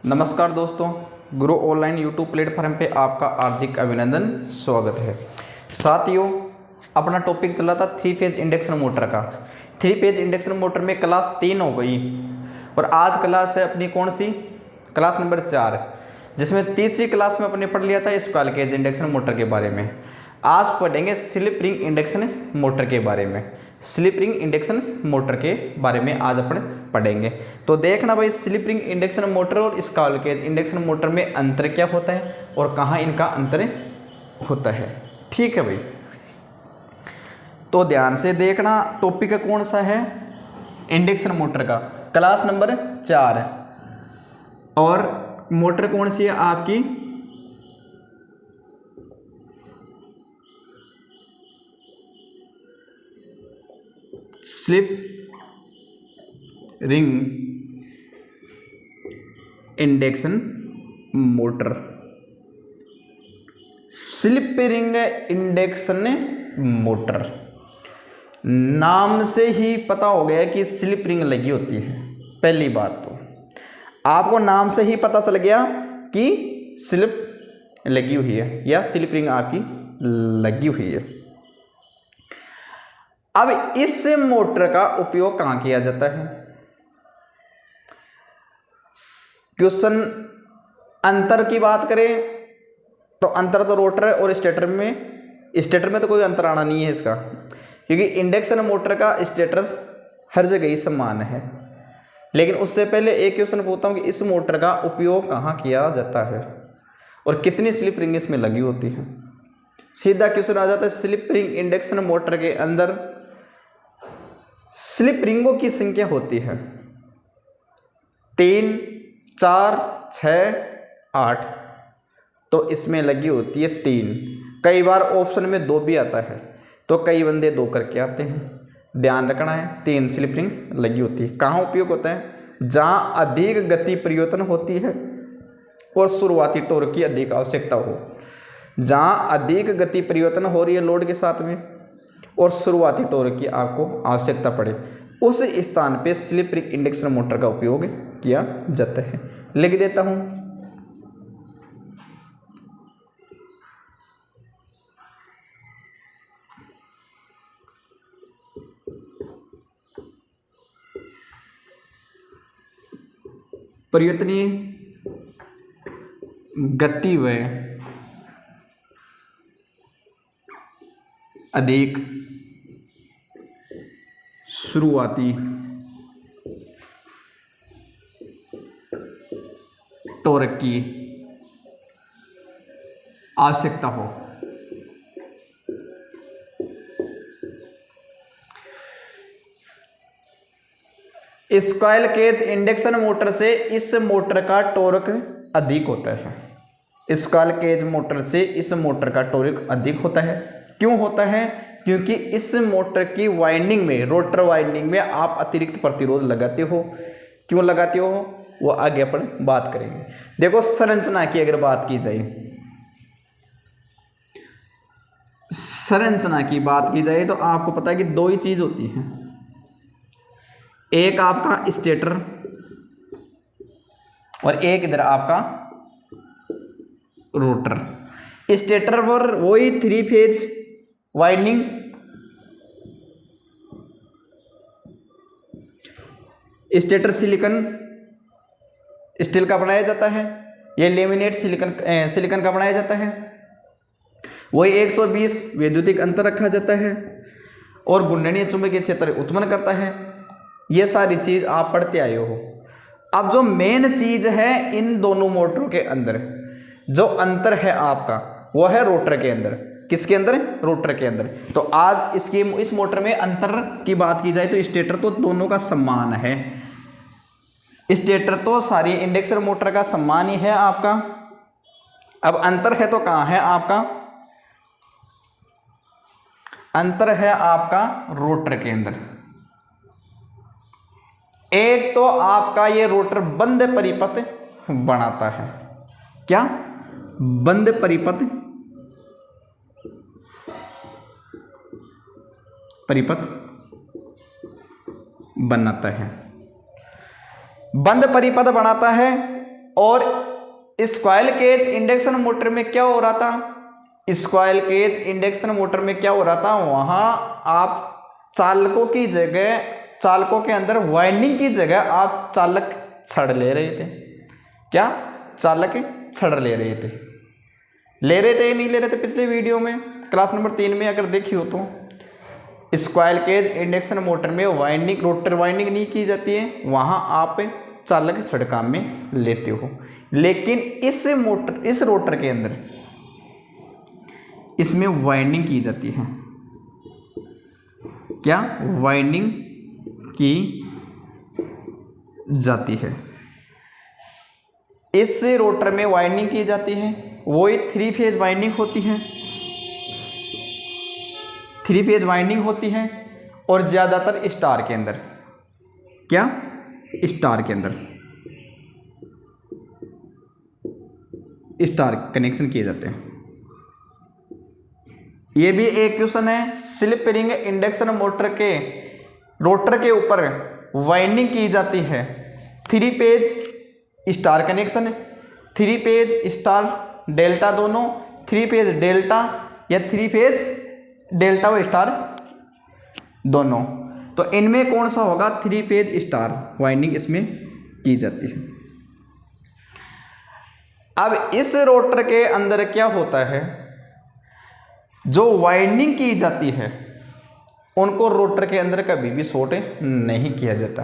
नमस्कार दोस्तों, गुरु online YouTube platform पे आपका हार्दिक अभिनंदन, स्वागत है। साथियों, अपना टॉपिक चला था 3 फेज इंडक्शन मोटर का। 3 फेज इंडक्शन मोटर में क्लास 3 हो गई और आज क्लास है अपनी कौन सी, क्लास नंबर 4, जिसमें तीसरी क्लास में अपने पढ़ लिया था स्क्वायर केज इंडक्शन मोटर के बारे में। आज पढ़ेंगे स्लिप रिंग इंडक्शन मोटर के बारे में। स्लिप रिंग इंडक्शन मोटर के बारे में आज अपन पढ़ेंगे। तो देखना भाई, स्लिप रिंग इंडक्शन मोटर और स्क्वायर केज इंडक्शन मोटर में अंतर क्या होता है और कहाँ इनका अंतर होता है। ठीक है भाई, तो ध्यान से देखना। टॉपिक कौन सा है, इंडक्शन मोटर का, क्लास नंबर 4। और मोटर कौन सी है आपकी, slip ring induction motor. Slip ring induction motor, नाम से ही पता हो गया कि स्लिप रिंग लगी होती है। पहली बात तो आपको नाम से ही पता चल गया कि स्लिप लगी हुई है या स्लिप रिंग आपकी लगी हुई है। अब इस मोटर का उपयोग कहाँ किया जाता है। क्वेश्चन अंतर की बात करें तो अंतर तो रोटर और स्टेटर में तो कोई अंतर आना नहीं है इसका, क्योंकि इंडक्शन मोटर का स्टेटर हर जगह ही समान है। लेकिन उससे पहले एक क्वेश्चन पूछता हूं कि इस मोटर का उपयोग कहाँ किया जाता है और कितनी स्लिप रिंग इसमें लगी होती है। सीधा क्वेश्चन आ जाता है, स्लिप रिंग इंडक्शन मोटर के अंदर स्लिप रिंगों की संख्या होती है 3, 4, 6, 8। तो इसमें लगी होती है 3। कई बार ऑप्शन में 2 भी आता है, तो कई बंदे 2 करके आते हैं। ध्यान रखना है, 3 स्लिप रिंग लगी होती है। कहाँ उपयोग होता है, जहाँ अधिक गति परिवर्तन होती है और शुरुआती टॉर्क की अधिक आवश्यकता हो। जहाँ अधिक गति परिवर्तन हो रही है लोड के साथ में और शुरुआती टॉर्क की आपको आवश्यकता पड़े, उस स्थान pay slip ring induction motor का उपयोग किया जाता है। लिख देता हूं, परिवर्तनीय गति व अधिक शुरुआती टॉर्क की आवश्यकता हो। स्क्वायर केज इंडक्शन मोटर से इस मोटर का टॉर्क अधिक होता है। स्क्वायर केज मोटर से इस मोटर का टॉर्क अधिक होता है। क्यों होता है, क्योंकि इस मोटर की वाइंडिंग में, रोटर वाइंडिंग में आप अतिरिक्त प्रतिरोध लगाते हो। क्यों लगाते हो, वो आगे अपन बात करेंगे। देखो, संरचना की अगर बात की जाए, संरचना की बात की जाए तो आपको पता है कि 2 ही चीज होती है। एक आपका स्टेटर और एक इधर आपका रोटर। स्टेटर पर वही 3 phase winding, stator silicon steel का बनाया जाता है, ये लेमिनेट सिलिकॉन का बनाया जाता है। वही 120 वैद्युतिक अंतर रखा जाता है और घूर्णनीय चुंबकीय क्षेत्र उत्पन्न करता है। ये सारी चीज आप पढ़ते आए हो। अब जो मेन चीज है इन दोनों मोटरों के अंदर जो अंतर है आपका, वो है रोटर के अंदर। किसके अंदर, रोटर के अंदर। तो आज इस मोटर में अंतर की बात की जाए तो स्टेटर तो दोनों का समान है। स्टेटर तो सारी इंडक्शन मोटर का समान ही है आपका। अब अंतर है तो कहां है आपका, अंतर है आपका रोटर के अंदर। एक तो आपका ये रोटर बंद परिपथ बनाता है। क्या, बंद परिपथ बनाता है। बंद परिपथ बनाता है और स्क्वायल केज इंडक्शन मोटर में क्या हो रहा था, स्क्वायल केज इंडक्शन मोटर में क्या हो रहा था, वहां आप चालकों की जगह, चालकों के अंदर वाइंडिंग की जगह आप चालक छड़ ले रहे थे। क्या चालक छड़ ले रहे थे, या नहीं ले रहे थे? पिछले वीडियो में क्लास नंबर 3 में अगर देखी हो तो स्क्वायल केज इंडक्शन मोटर में वाइंडिंग, रोटर वाइंडिंग नहीं की जाती है, वहां आप चालक छड़ काम में लेते हो। लेकिन इस मोटर, इस रोटर के अंदर इसमें वाइंडिंग की जाती है। क्या वाइंडिंग की जाती है, इस रोटर में वाइंडिंग की जाती है। वही 3 फेज वाइंडिंग होती है, 3 फेज वाइंडिंग होती है। और ज्यादातर स्टार के अंदर, क्या स्टार के अंदर स्टार कनेक्शन किए जाते हैं। ये भी एक क्वेश्चन है, स्लिप रिंग इंडक्शन मोटर के रोटर के ऊपर वाइंडिंग की जाती है। 3 page star connection, 3 page star delta दोनों, 3 पेज डेल्टा या 3 पेज डेल्टा व स्टार दोनों। तो इनमें कौन सा होगा? 3 पेज स्टार वाइंडिंग इसमें की जाती है। अब इस रोटर के अंदर क्या होता है, जो वाइंडिंग की जाती है उनको रोटर के अंदर कभी भी शॉर्ट नहीं किया जाता,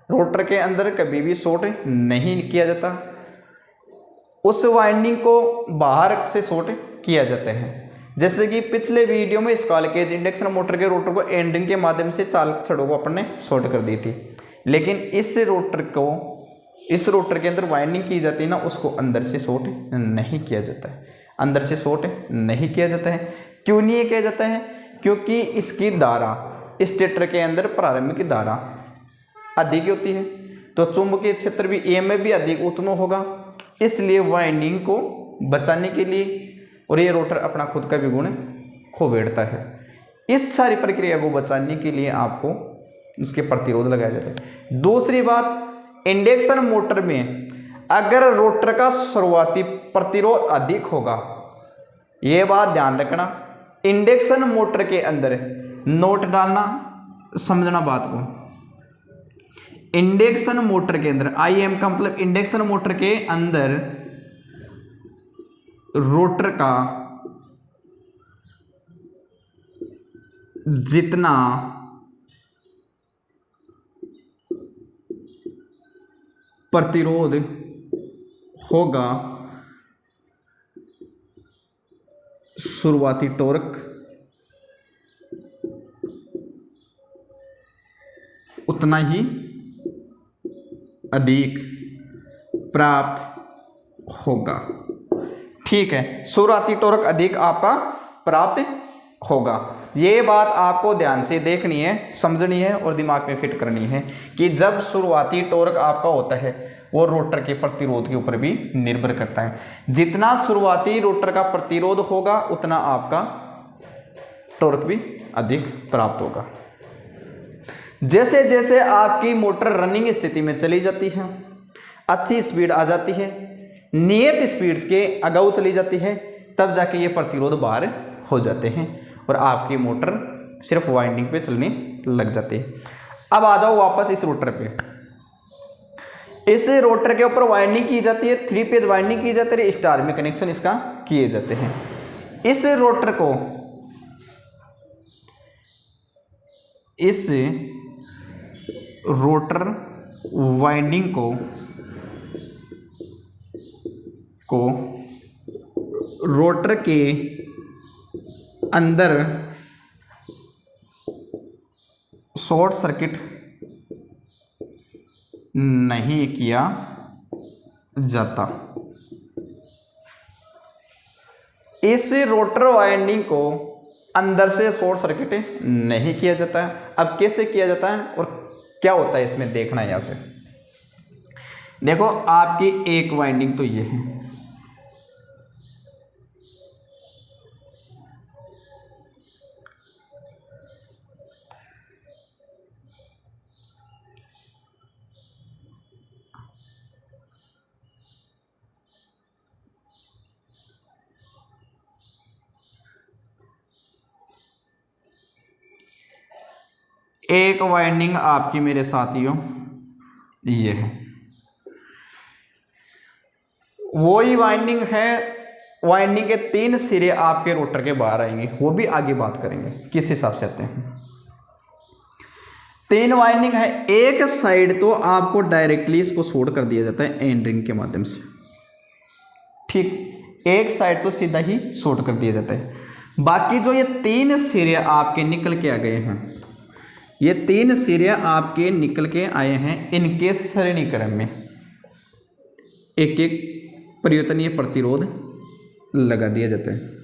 रोटर के अंदर कभी भी शॉर्ट नहीं किया जाता। उस वाइंडिंग को बाहर से शॉर्ट किया जाता है। जैसे कि पिछले वीडियो में स्क्वायल केज इंडक्शन मोटर के रोटर को एंडिंग के माध्यम से चालक छड़ों को अपन ने शॉर्ट कर दी थी। लेकिन इस रोटर को, इस रोटर के अंदर वाइंडिंग की जाती है ना, उसको अंदर से शॉर्ट नहीं किया जाता है, अंदर से शॉर्ट नहीं किया जाता है। क्यों नहीं किया जाता है? क्योंकि इसकी धारा, स्टेटर के अंदर प्रारंभिक धारा अधिक होती है, तो चुंबकीय क्षेत्र भी EMF भी अधिक उत्पन्न होगा। इसलिए वाइंडिंग को बचाने के लिए, और ये रोटर अपना खुद का भी गुण खो बैठता है, इस सारी प्रक्रिया को बचाने के लिए आपको उसके प्रतिरोध लगाया जाता है। दूसरी बात, इंडक्शन मोटर में अगर रोटर का शुरुआती प्रतिरोध अधिक होगा, ये बात ध्यान रखना, इंडक्शन मोटर के अंदर नोट डालना, समझना बात को। इंडक्शन मोटर के अंदर, IM का मतलब इंडक्शन मोटर के अंदर रोटर का जितना प्रतिरोध होगा, शुरुआती टॉर्क उतना ही अधिक प्राप्त होगा। ठीक है, शुरुआती टॉर्क अधिक आपका प्राप्त होगा। ये बात आपको ध्यान से देखनी है, समझनी है और दिमाग में फिट करनी है कि जब शुरुआती टॉर्क आपका होता है वो रोटर के प्रतिरोध के ऊपर भी निर्भर करता है। जितना शुरुआती रोटर का प्रतिरोध होगा उतना आपका टॉर्क भी अधिक प्राप्त होगा। जैसे जैसे आपकी मोटर रनिंग स्थिति में चली जाती है, अच्छी स्पीड आ जाती है, नियत स्पीड के अगाऊ चली जाती है, तब जाके ये प्रतिरोध बाहर हो जाते हैं और आपकी मोटर सिर्फ वाइंडिंग पे चलने लग जाती है। अब आ जाओ वापस इस रोटर पे। इस रोटर के ऊपर वाइंडिंग की जाती है, 3 पेज वाइंडिंग की जाती है, स्टार में कनेक्शन इसका किए जाते हैं। इस रोटर को, इस रोटर वाइंडिंग को रोटर के अंदर शॉर्ट सर्किट नहीं किया जाता। इस रोटर वाइंडिंग को अंदर से शॉर्ट सर्किट नहीं किया जाता है। अब कैसे किया जाता है और क्या होता है इसमें देखना है। यहां से देखो, आपकी एक वाइंडिंग तो ये है, एक वाइंडिंग आपकी मेरे साथियों ये है, वही वाइंडिंग है, वाइंडिंग के 3 सिरे आपके रोटर के बाहर आएंगे, वो भी आगे बात करेंगे किस हिसाब से आते हैं। 3 वाइंडिंग है, एक साइड तो आपको डायरेक्टली इसको शॉर्ट कर दिया जाता है एंड रिंग के माध्यम से, ठीक, एक साइड तो सीधा ही शॉर्ट कर दिया जाता है। बाकी जो ये 3 सिरे आपके निकल के आ गए हैं, ये 3 सिरे आपके निकल के आए हैं, इनके श्रेणी क्रम में एक एक परिवर्तनीय प्रतिरोध लगा दिया जाता है।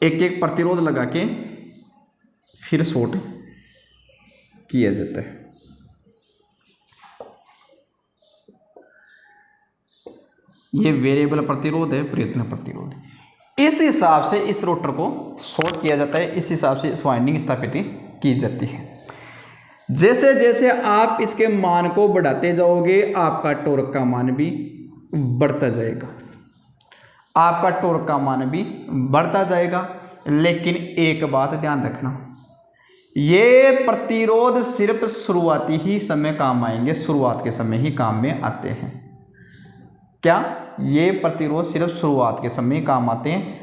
एक एक प्रतिरोध लगा के फिर शॉर्ट किया जाता है। ये वेरिएबल प्रतिरोध है, परिवर्तन प्रतिरोध। इस हिसाब से इस रोटर को शॉर्ट किया जाता है, इस हिसाब से इस वाइंडिंग स्थापित की जाती है। जैसे जैसे आप इसके मान को बढ़ाते जाओगे आपका टॉर्क का मान भी बढ़ता जाएगा, आपका टॉर्क का मान भी बढ़ता जाएगा। लेकिन एक बात ध्यान रखना, ये प्रतिरोध सिर्फ शुरुआती ही समय काम आएंगे, शुरुआत के समय ही काम में आते हैं। क्या ये प्रतिरोध सिर्फ शुरुआत के समय ही काम आते हैं,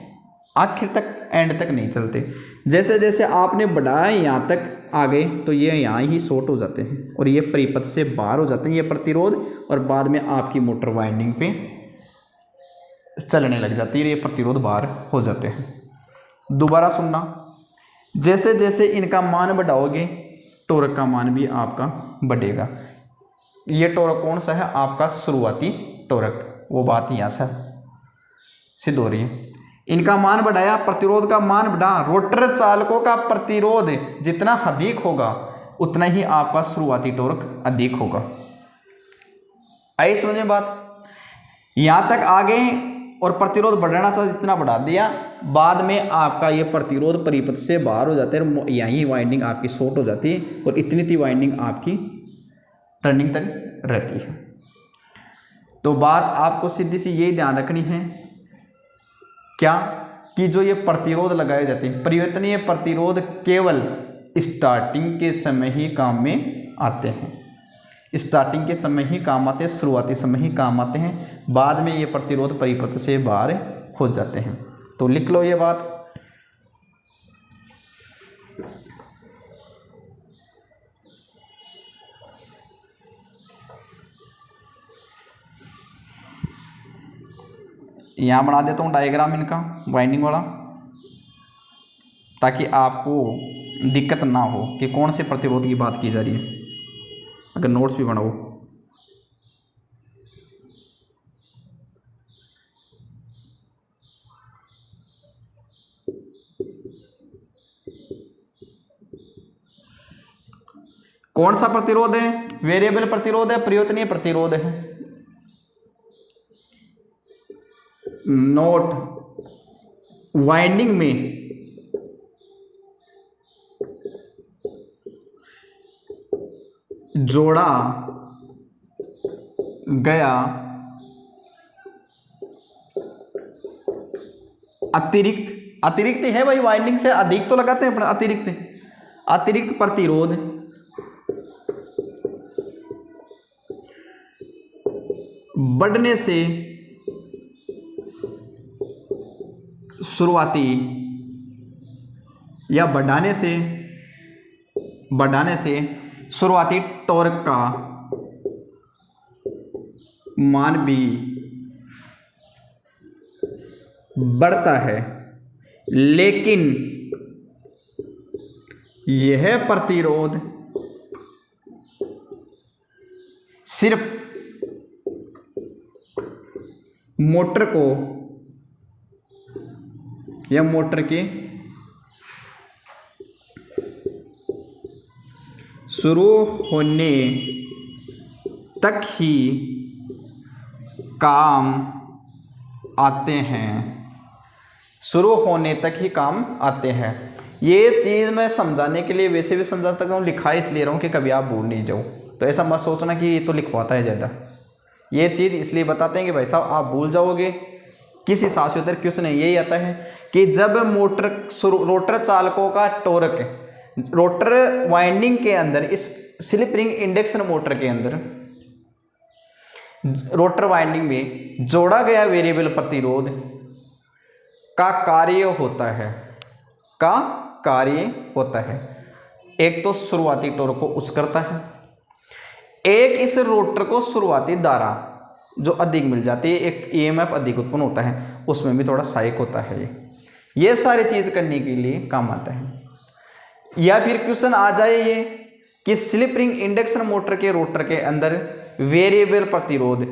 आखिर तक एंड तक नहीं चलते। जैसे जैसे आपने बढ़ाया यहाँ तक आ गए तो ये यहाँ ही शॉर्ट हो जाते हैं और ये परिपथ से बाहर हो जाते हैं ये प्रतिरोध, और बाद में आपकी मोटर वाइंडिंग पे चलने लग जाती है, ये प्रतिरोध बाहर हो जाते हैं। दोबारा सुनना, जैसे जैसे इनका मान बढ़ाओगे टॉर्क का मान भी आपका बढ़ेगा। ये टॉर्क कौन सा है, आपका शुरुआती टॉर्क, वो बात यहाँ से सिद्ध हो रही है। इनका मान बढ़ाया, प्रतिरोध का मान बढ़ा, रोटर चालकों का प्रतिरोध जितना अधिक होगा उतना ही आपका शुरुआती टॉर्क अधिक होगा। आई समझ में बात? यहाँ तक आ गए और प्रतिरोध बढ़ाना था जितना बढ़ा दिया, बाद में आपका ये प्रतिरोध परिपथ से बाहर हो जाते हैं, यहीं वाइंडिंग आपकी शॉर्ट हो जाती है और इतनी सी वाइंडिंग आपकी टर्निंग तक रहती है। तो बात आपको सीधी सी यही ध्यान रखनी है क्या, कि जो ये प्रतिरोध लगाए जाते हैं, परिवर्तनीय प्रतिरोध केवल स्टार्टिंग के समय ही काम में आते हैं, स्टार्टिंग के समय ही काम आते हैं, शुरुआती समय ही काम आते हैं, बाद में ये प्रतिरोध परिपथ से बाहर हो जाते हैं। तो लिख लो ये बात। यहाँ बना देता हूँ डायग्राम इनका वाइंडिंग वाला, ताकि आपको दिक्कत ना हो कि कौन से प्रतिरोध की बात की जा रही है, अगर नोट्स भी बनाओ। कौन सा प्रतिरोध है, वेरिएबल प्रतिरोध है, परिवर्तनीय प्रतिरोध है। नोट, वाइंडिंग में जोड़ा गया अतिरिक्त है भाई, वाइंडिंग से अधिक तो लगाते हैं, अतिरिक्त प्रतिरोध बढ़ने से शुरुआती या बढ़ाने से शुरुआती टॉर्क का मान भी बढ़ता है, लेकिन यह प्रतिरोध सिर्फ मोटर को या मोटर के शुरू होने तक ही काम आते हैं, शुरू होने तक ही काम आते हैं। ये चीज़ मैं समझाने के लिए वैसे भी समझा सकता हूँ, लिखा इसलिए रहा हूँ कि कभी आप भूल नहीं जाओ। तो ऐसा मत सोचना कि ये तो लिखवाता है ज़्यादा। ये चीज़ इसलिए बताते हैं कि भाई साहब आप भूल जाओगे, किस हिसाब से उधर क्वेश्चन यही आता है कि जब रोटर चालकों का टॉर्क रोटर वाइंडिंग के अंदर, इस स्लिप रिंग इंडक्शन मोटर के अंदर रोटर वाइंडिंग में जोड़ा गया वेरिएबल प्रतिरोध का कार्य होता है। एक तो शुरुआती टॉर्क को उच्च करता है, एक इस रोटर को शुरुआती धारा जो अधिक मिल जाती है, एक ईएमएफ अधिक उत्पन्न होता है, उसमें भी थोड़ा सहायक होता है। ये सारी चीज करने के लिए काम आता है। या फिर क्वेश्चन आ जाए ये कि स्लिप रिंग इंडक्शन मोटर के रोटर के अंदर वेरिएबल प्रतिरोध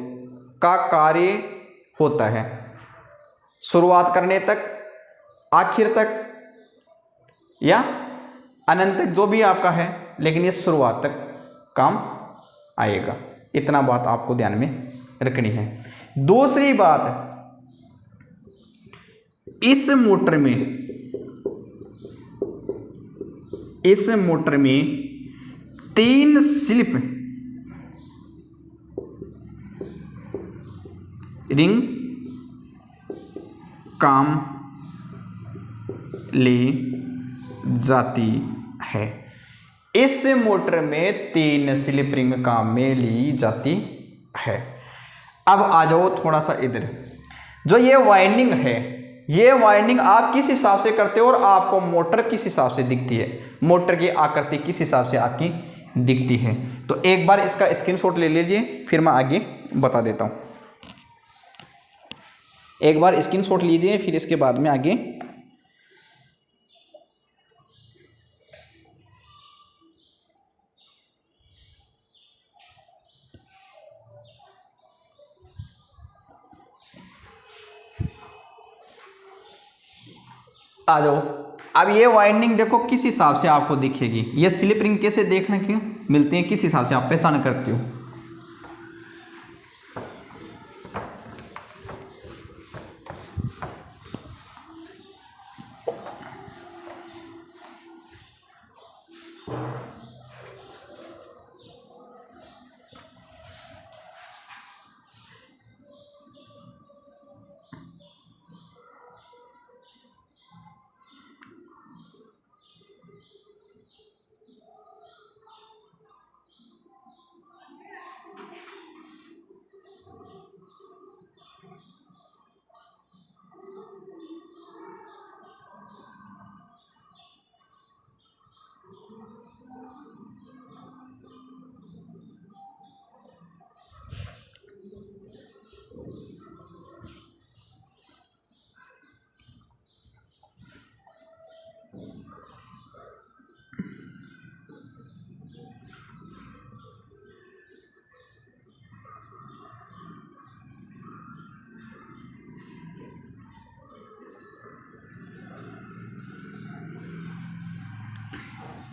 का कार्य होता है शुरुआत करने तक, आखिर तक या अनंत तक, जो भी आपका है, लेकिन ये शुरुआत तक काम आएगा। इतना बात आपको ध्यान में रखनी है। दूसरी बात, इस मोटर में 3 स्लिप रिंग काम ले जाती है। इस मोटर में 3 स्लिप रिंग काम में ली जाती है। अब आ जाओ थोड़ा सा इधर, जो ये वाइंडिंग है, ये वाइंडिंग आप किस हिसाब से करते हो और आपको मोटर किस हिसाब से दिखती है, मोटर की आकृति किस हिसाब से आपकी दिखती है। तो एक बार इसका स्क्रीनशॉट ले लीजिए, फिर मैं आगे बता देता हूं। एक बार स्क्रीनशॉट लीजिए, फिर इसके बाद में आगे आ जाओ। अब ये वाइंडिंग देखो किस हिसाब से आपको दिखेगी, ये स्लिप रिंग कैसे देखने क्यों मिलती हैं, किस हिसाब से आप पहचान करते हो।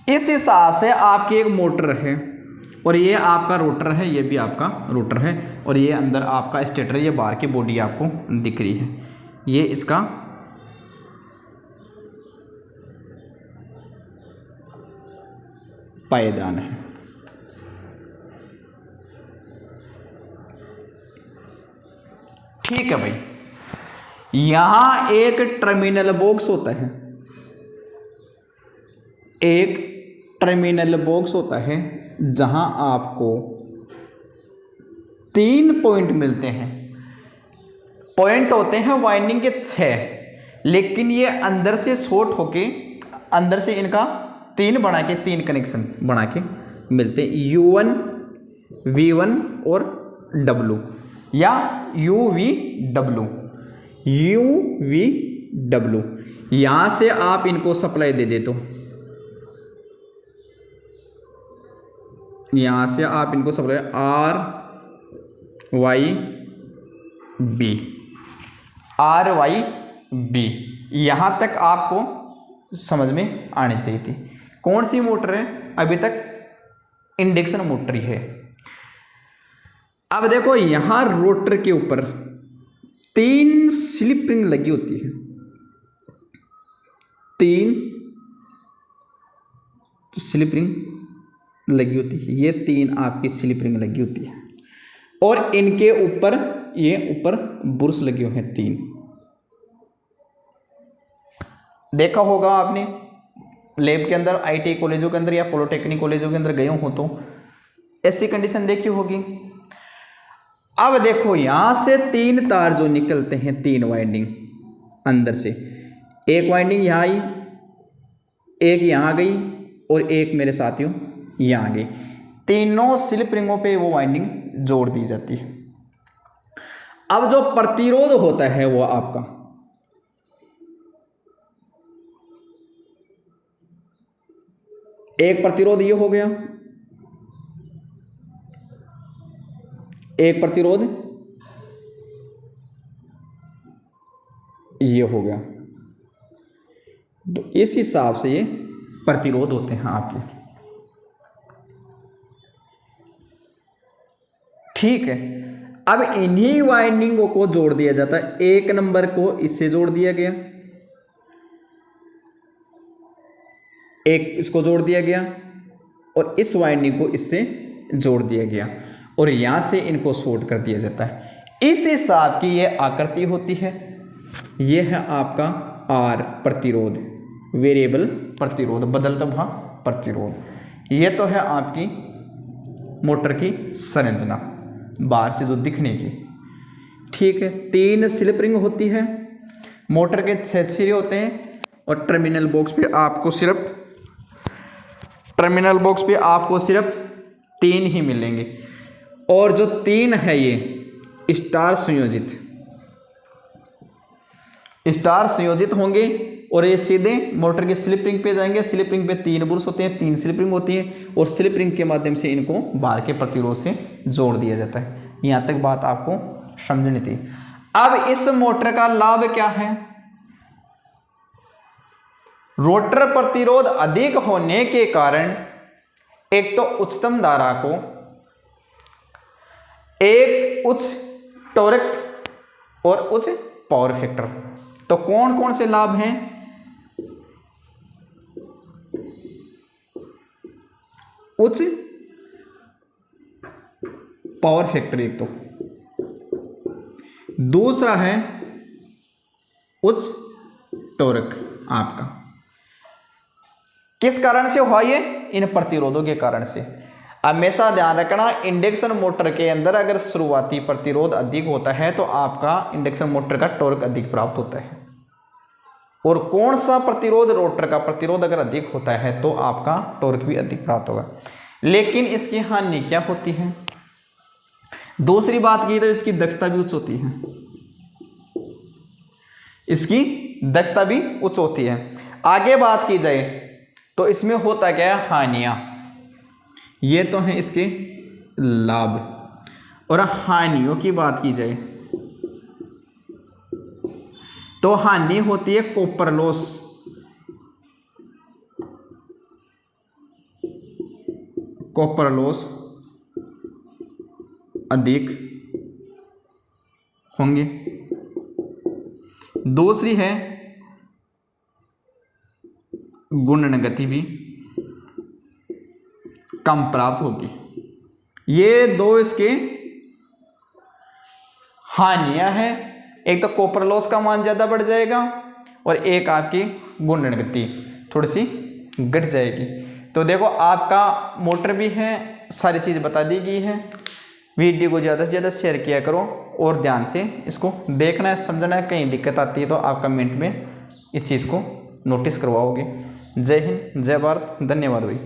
इस हिसाब से आपकी एक मोटर है और ये आपका रोटर है, ये भी आपका रोटर है, और ये अंदर आपका स्टेटर, ये बाहर की बॉडी आपको दिख रही है, ये इसका पायदान है। ठीक है भाई, यहां एक टर्मिनल बॉक्स होता है, एक टर्मिनल बॉक्स होता है जहां आपको 3 पॉइंट मिलते हैं। पॉइंट होते हैं वाइंडिंग के 6, लेकिन ये अंदर से शॉर्ट होके, अंदर से इनका 3 बना के, 3 कनेक्शन बना के मिलते हैं, U1, V1 और W, या UVW। UVW यहां से आप इनको सप्लाई दे देते हो, यहां से आप इनको सप्लाई RYB, यहां तक आपको समझ में आनी चाहिए थी। कौन सी मोटर है? अभी तक इंडक्शन मोटर ही है। अब देखो यहां रोटर के ऊपर 3 स्लिप रिंग लगी होती है, 3 स्लिप रिंग लगी होती है, ये 3 आपकी स्लिप रिंग लगी होती है और इनके ऊपर ये ऊपर बुर्श लगे हुए हैं 3। देखा होगा आपने लैब के अंदर, आईटीआई कॉलेजों के अंदर या पॉलिटेक्निक कॉलेजों के अंदर गए हो तो ऐसी कंडीशन देखी होगी। अब देखो यहां से 3 तार जो निकलते हैं, 3 वाइंडिंग अंदर से, एक वाइंडिंग यहां आई, एक यहां गई और एक मेरे साथियों यहां गई। तीनों स्लिप रिंगों पे वो वाइंडिंग जोड़ दी जाती है। अब जो प्रतिरोध होता है वो आपका एक प्रतिरोध ये हो गया, एक प्रतिरोध ये हो गया, तो इस हिसाब से ये प्रतिरोध होते हैं आपके। ठीक है, अब इन्हीं वाइंडिंगों को जोड़ दिया जाता है। 1 नंबर को इससे जोड़ दिया गया, एक इसको जोड़ दिया गया और इस वाइंडिंग को इससे जोड़ दिया गया और यहां से इनको शॉर्ट कर दिया जाता है। इस हिसाब की ये आकृति होती है। ये है आपका आर प्रतिरोध, वेरिएबल प्रतिरोध, बदलता हुआ प्रतिरोध। ये तो है आपकी मोटर की संरचना बाहर से जो दिखने की। ठीक है, 3 स्लिप रिंग होती है, मोटर के 6 सिरे होते हैं और टर्मिनल बॉक्स पे आपको सिर्फ 3 ही मिलेंगे। और जो 3 है ये स्टार संयोजित होंगे और ये सीधे मोटर के स्लिप रिंग पे जाएंगे। स्लिप रिंग पे 3 बुर्स होते हैं, 3 स्लिप रिंग होती है और स्लिप रिंग के माध्यम से इनको बाहर के प्रतिरोध से जोड़ दिया जाता है। यहां तक बात आपको समझनी थी। अब इस मोटर का लाभ क्या है? रोटर प्रतिरोध अधिक होने के कारण एक तो उच्चतम धारा को, एक उच्च टॉर्क और उच्च पावर फैक्टर। तो कौन कौन से लाभ हैं? उच्च पावर फैक्टर एक तो, दूसरा है उच्च टॉर्क आपका। किस कारण से हुआ ये? इन प्रतिरोधों के कारण से। हमेशा ध्यान रखना, इंडक्शन मोटर के अंदर अगर शुरुआती प्रतिरोध अधिक होता है तो आपका इंडक्शन मोटर का टॉर्क अधिक प्राप्त होता है। और कौन सा प्रतिरोध? रोटर का प्रतिरोध अगर अधिक होता है तो आपका टॉर्क भी अधिक प्राप्त होगा। लेकिन इसकी हानि क्या होती है? दूसरी बात की तो इसकी दक्षता भी उच्च होती है, इसकी दक्षता भी उच्च होती है। आगे बात की जाए तो इसमें होता क्या है? हानियां। ये तो है इसके लाभ। और हानियों की बात की जाए तो हानि होती है कॉपर लॉस, कॉपर लॉस अधिक होंगे। दूसरी है गुणन गति भी कम प्राप्त होगी। ये 2 इसके हानियां हैं। एक तो कॉपर लॉस का मान ज़्यादा बढ़ जाएगा और एक आपकी गुणन गति थोड़ी सी घट जाएगी। तो देखो आपका मोटर भी है, सारी चीज़ बता दी गई है। वीडियो को ज़्यादा से ज़्यादा शेयर किया करो और ध्यान से इसको देखना है, समझना है। कहीं दिक्कत आती है तो आप कमेंट में इस चीज़ को नोटिस करवाओगे। जय हिंद, जय भारत, धन्यवाद भाई।